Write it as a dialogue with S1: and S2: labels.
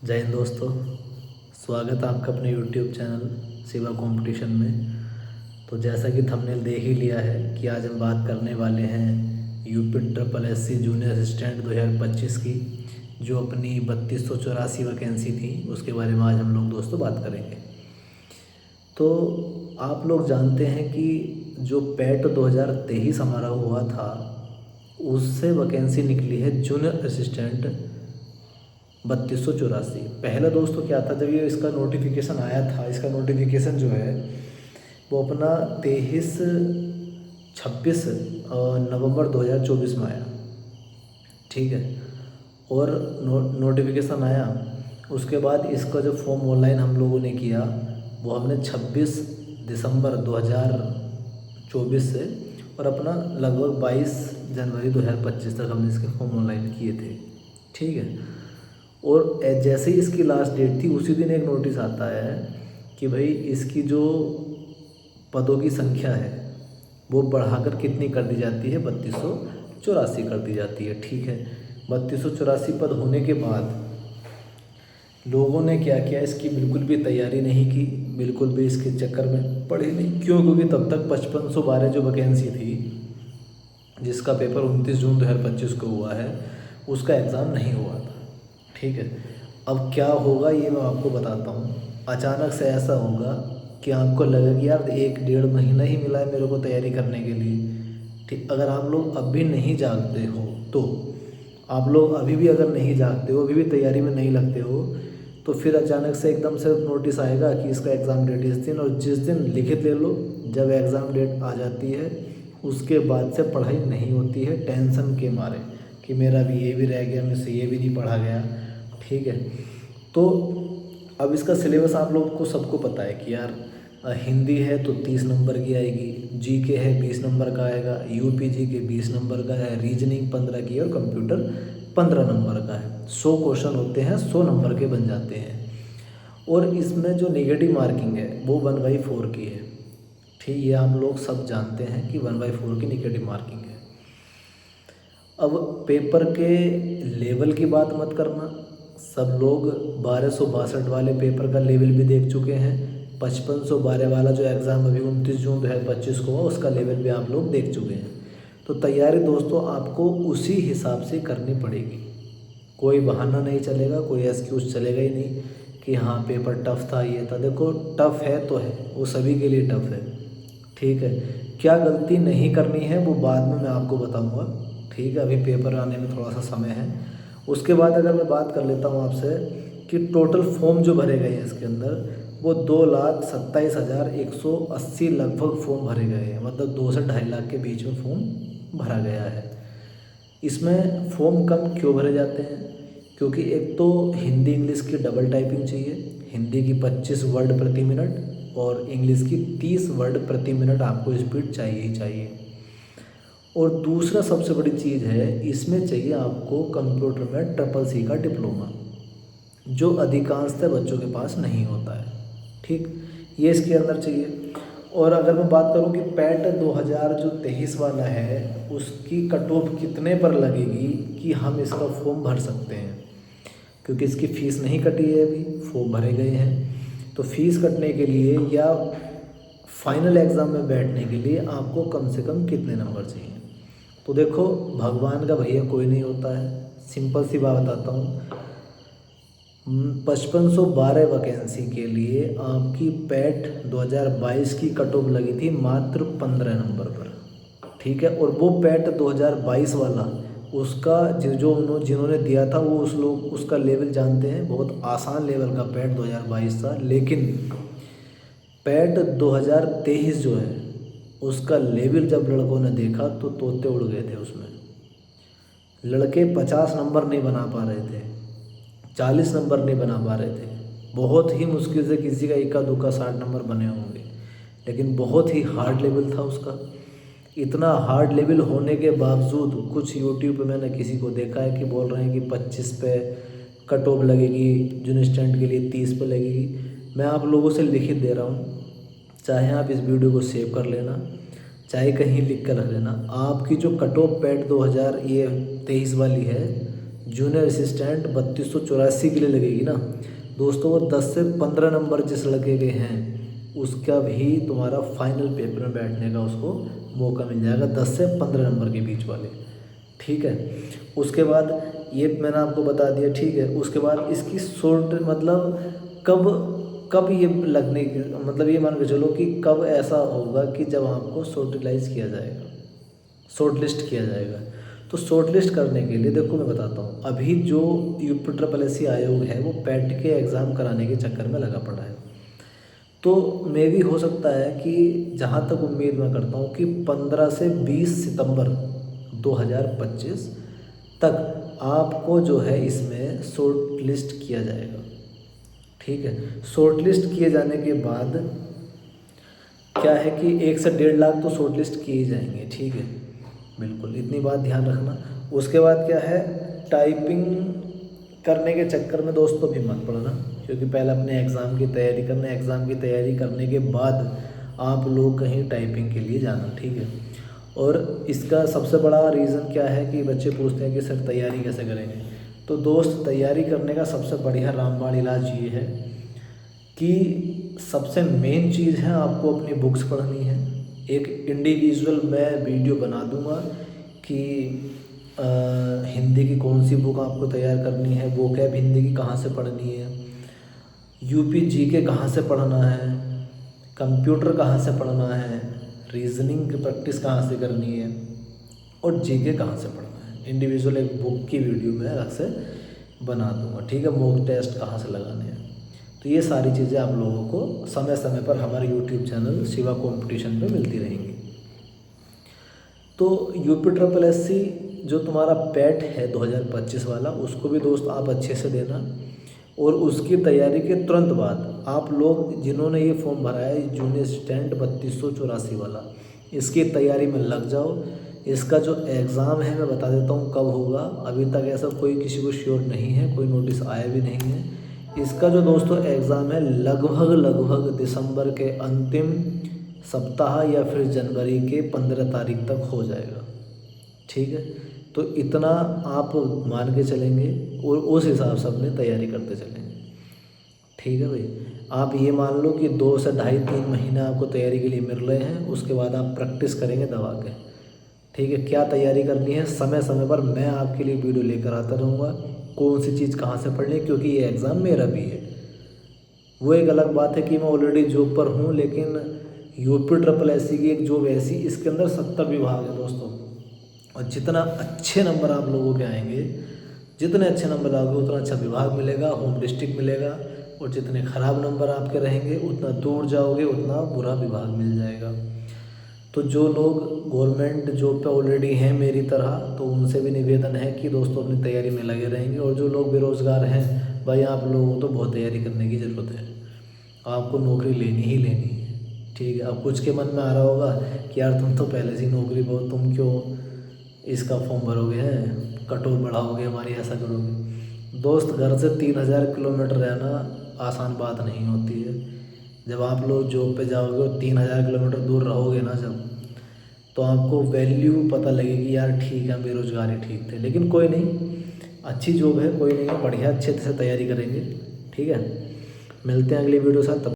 S1: जय हिंद दोस्तों, स्वागत है आपका अपने YouTube चैनल शिवा कंपटीशन में। तो जैसा कि थंबनेल देख ही लिया है कि आज हम बात करने वाले हैं UPSSC जूनियर असिस्टेंट 2025 की, जो अपनी 3284 वैकेंसी थी, उसके बारे में आज हम लोग दोस्तों बात करेंगे। तो आप लोग जानते हैं कि जो पैट 2023 हमारा हुआ था, उससे वैकेंसी निकली है जूनियर असिस्टेंट 3284। पहला दोस्तों क्या था, जब ये इसका नोटिफिकेशन आया था, इसका नोटिफिकेशन जो है वो अपना 26 नवंबर 2024 में आया। ठीक है, और नोटिफिकेशन आया, उसके बाद इसका जो फॉर्म ऑनलाइन हम लोगों ने किया वो हमने 26 दिसंबर 2024 से, और अपना लगभग 22 जनवरी 2025 तक हमने इसके फॉर्म ऑनलाइन किए थे। ठीक है, और जैसे ही इसकी लास्ट डेट थी उसी दिन एक नोटिस आता है कि भाई इसकी जो पदों की संख्या है वो बढ़ाकर कितनी कर दी जाती है, 3284 कर दी जाती है। ठीक है, 3284 पद होने के बाद लोगों ने क्या किया, इसकी बिल्कुल भी तैयारी नहीं की, बिल्कुल भी इसके चक्कर में पड़े नहीं। क्यों? क्योंकि तब तक 5512 जो वैकेंसी थी, जिसका पेपर 29 जून 2025 को हुआ है, उसका एग्ज़ाम नहीं हुआ था। ठीक है, अब क्या होगा ये मैं आपको बताता हूँ। अचानक से ऐसा होगा कि आपको लगेगा कि यार 1-1.5 महीना ही मिला है मेरे को तैयारी करने के लिए। ठीक, अगर आप लोग अब भी नहीं जागते हो, तो आप लोग अभी भी अगर नहीं जागते हो, अभी भी तैयारी में नहीं लगते हो, तो फिर अचानक से एकदम से नोटिस आएगा कि इसका एग्ज़ाम डेट इस दिन, और जिस दिन लिखित ले लो, जब एग्ज़ाम डेट आ जाती है उसके बाद से पढ़ाई नहीं होती है, टेंशन के मारे कि मेरा भी ये भी रह गया, मुझसे ये भी नहीं पढ़ा गया। ठीक है, तो अब इसका सिलेबस आप लोग को सबको पता है कि यार हिंदी है तो 30 नंबर की आएगी, जीके है 20 नंबर का आएगा, यूपी जीके 20 नंबर का है, रीजनिंग 15 की और कंप्यूटर 15 नंबर का है। 100 क्वेश्चन होते हैं, 100 नंबर के बन जाते हैं। और इसमें जो नेगेटिव मार्किंग है वो 1/4 की है। ठीक, ये हम लोग सब जानते हैं कि 1/4 की नेगेटिव मार्किंग है। अब पेपर के लेवल की बात मत करना, सब लोग 1262 वाले पेपर का लेवल भी देख चुके हैं। 5512 वाला जो एग्ज़ाम अभी 29 जून 2025 को हुआ, उसका लेवल भी आप लोग देख चुके हैं। तो तैयारी दोस्तों आपको उसी हिसाब से करनी पड़ेगी। कोई बहाना नहीं चलेगा, कोई एक्सक्यूज़ चलेगा ही नहीं कि हाँ पेपर टफ़ था, ये था। देखो टफ़ है तो है, वो सभी के लिए टफ़ है। ठीक है, क्या गलती नहीं करनी है वो बाद में मैं आपको बताऊँगा। ठीक है, अभी पेपर आने में थोड़ा सा समय है। उसके बाद अगर मैं बात कर लेता हूँ आपसे कि टोटल फॉर्म जो भरे गए हैं इसके अंदर, वो 2,27,180 लगभग फॉर्म भरे गए हैं। मतलब 2 से 2.5 लाख के बीच में फॉर्म भरा गया है। इसमें फॉर्म कम क्यों भरे जाते हैं? क्योंकि एक तो हिंदी इंग्लिश की डबल टाइपिंग चाहिए, हिंदी की 25 वर्ड प्रति मिनट और इंग्लिश की 30 वर्ड प्रति मिनट आपको स्पीड चाहिए ही चाहिए। और दूसरा सबसे बड़ी चीज़ है, इसमें चाहिए आपको कंप्यूटर में CCC का डिप्लोमा, जो अधिकांशतः बच्चों के पास नहीं होता है। ठीक, ये इसके अंदर चाहिए। और अगर मैं बात करूं कि पैट 2023 वाला है, उसकी कट ऑफ कितने पर लगेगी कि हम इसका फॉर्म भर सकते हैं, क्योंकि इसकी फ़ीस नहीं कटी है, अभी फॉर्म भरे गए हैं। तो फीस कटने के लिए या फाइनल एग्ज़ाम में बैठने के लिए आपको कम से कम कितने नंबर चाहिए? तो देखो, भगवान का भैया कोई नहीं होता है। सिंपल सी बात बताता हूँ, 5512 वैकेंसी के लिए आपकी पैट 2022 की कट ऑफ लगी थी मात्र 15 नंबर पर। ठीक है, और वो पैट 2022 वाला, उसका जिन्होंने दिया था वो उसका लेवल जानते हैं, बहुत आसान लेवल का पैट 2022 था। लेकिन पैट 2023 जो है, उसका लेवल जब लड़कों ने देखा तो तोते उड़ गए थे। उसमें लड़के 50 नंबर नहीं बना पा रहे थे, 40 नंबर नहीं बना पा रहे थे। बहुत ही मुश्किल से किसी का इक्का दुक्का 60 नंबर बने होंगे, लेकिन बहुत ही हार्ड लेवल था उसका। इतना हार्ड लेवल होने के बावजूद कुछ यूट्यूब पे मैंने किसी को देखा है कि बोल रहे हैं कि 25 पे कट ऑफ लगेगी, जूनियर असिस्टेंट के लिए 30 पे लगेगी। मैं आप लोगों से लिखित दे रहा हूँ, चाहे आप इस वीडियो को सेव कर लेना, चाहे कहीं लिख कर रख लेना। आपकी जो कट ऑफ पैट 2023 वाली है, जूनियर असिस्टेंट 3284 के लिए लगेगी ना दोस्तों, वो 10 से 15 नंबर जिस लगे गए हैं उसका भी तुम्हारा फाइनल पेपर में बैठने का उसको मौका मिल जाएगा, 10 से 15 नंबर के बीच वाले। ठीक है, उसके बाद ये मैंने आपको बता दिया। ठीक है, उसके बाद इसकी शॉर्ट मतलब कब ये लगने की मतलब ये मान के चलो कि कब ऐसा होगा कि जब आपको शॉर्टलाइज किया जाएगा, शॉर्ट लिस्ट किया जाएगा। तो शॉर्ट लिस्ट करने के लिए देखो मैं बताता हूँ, अभी जो UPSSSC आयोग है वो पैट के एग्ज़ाम कराने के चक्कर में लगा पड़ा है। तो मे भी हो सकता है कि जहाँ तक उम्मीद मैं करता हूँ कि 15 से 20 सितंबर 2025 तक आपको जो है इसमें शॉर्ट लिस्ट किया जाएगा। ठीक है, शॉर्ट लिस्ट किए जाने के बाद क्या है कि 1 से 1.5 लाख तो शॉर्ट लिस्ट किए जाएंगे। ठीक है, बिल्कुल इतनी बात ध्यान रखना। उसके बाद क्या है, टाइपिंग करने के चक्कर में दोस्तों भी मत पड़ना, क्योंकि पहले अपने एग्ज़ाम की तैयारी करना, एग्ज़ाम की तैयारी करने के बाद आप लोग कहीं टाइपिंग के लिए जाना। ठीक है, और इसका सबसे बड़ा रीज़न क्या है कि बच्चे पूछते हैं कि सर तैयारी कैसे करेंगे। तो दोस्त तैयारी करने का सबसे बढ़िया रामबाण इलाज ये है कि सबसे मेन चीज़ है आपको अपनी बुक्स पढ़नी है। एक इंडिविजुअल मैं वीडियो बना दूंगा कि हिंदी की कौन सी बुक आपको तैयार करनी है, वोकैब हिंदी की कहाँ से पढ़नी है, यूपी जीके कहाँ से पढ़ना है, कंप्यूटर कहाँ से पढ़ना है, रीजनिंग की प्रैक्टिस कहाँ से करनी है और जीके कहाँ से पढ़ना है। इंडिविजुअल एक बुक की वीडियो मैं अलग से बना दूंगा। ठीक है, मॉक टेस्ट कहाँ से लगाने हैं। तो ये सारी चीज़ें आप लोगों को समय समय पर हमारे YouTube चैनल शिवा कंपटीशन पे मिलती रहेंगी। तो UPSSSC जो तुम्हारा पैट है 2025 वाला, उसको भी दोस्त आप अच्छे से देना, और उसकी तैयारी के तुरंत बाद आप लोग जिन्होंने ये फॉर्म भरा है जूनियर असिस्टेंट 3284 वाला, इसकी तैयारी में लग जाओ। इसका जो एग्ज़ाम है मैं बता देता हूँ कब होगा। अभी तक ऐसा कोई किसी को श्योर नहीं है, कोई नोटिस आया भी नहीं है। इसका जो दोस्तों एग्ज़ाम है लगभग दिसंबर के अंतिम सप्ताह या फिर जनवरी के 15 तारीख तक हो जाएगा। ठीक है, तो इतना आप मान के चलेंगे और उस हिसाब से अपनी तैयारी करते चलेंगे। ठीक है भाई, आप ये मान लो कि 2 से 2.5-3 महीने आपको तैयारी के लिए मिल रहे हैं, उसके बाद आप प्रैक्टिस करेंगे दबा के। ठीक है, क्या तैयारी करनी है समय समय पर मैं आपके लिए वीडियो लेकर आता रहूँगा, कौन सी चीज़ कहाँ से पढ़नी है, क्योंकि ये एग्ज़ाम मेरा भी है। वो एक अलग बात है कि मैं ऑलरेडी जॉब पर हूँ, लेकिन UPSSSC की एक जॉब ऐसी, इसके अंदर 70 विभाग है दोस्तों, और जितना अच्छे नंबर आप लोगों के आएंगे, जितने अच्छे नंबर आओगे उतना अच्छा विभाग मिलेगा, होम डिस्ट्रिक्ट मिलेगा, और जितने ख़राब नंबर आपके रहेंगे उतना दूर जाओगे उतना बुरा विभाग मिल जाएगा। तो जो लोग गवर्नमेंट जॉब पे ऑलरेडी हैं मेरी तरह, तो उनसे भी निवेदन है कि दोस्तों अपनी तैयारी में लगे रहेंगे। और जो लोग बेरोज़गार हैं भाई, आप लोगों को तो बहुत तैयारी करने की ज़रूरत है, आपको नौकरी लेनी ही लेनी है। ठीक है, अब कुछ के मन में आ रहा होगा कि यार तुम तो पहले से नौकरी बहुत, तुम क्यों इसका फॉर्म भरोगे हैं, कट ऑफ बढ़ाओगे हमारी, ऐसा करोगे। दोस्त, घर से 3000 किलोमीटर रहना आसान बात नहीं होती है। जब आप लोग जॉब पे जाओगे और 3000 किलोमीटर दूर रहोगे ना जब, तो आपको वैल्यू पता लगेगी यार ठीक है बेरोज़गारी ठीक थे, लेकिन कोई नहीं, अच्छी जॉब है, कोई नहीं है, बढ़िया अच्छे से तैयारी करेंगे। ठीक है, मिलते हैं अगली वीडियो साथ।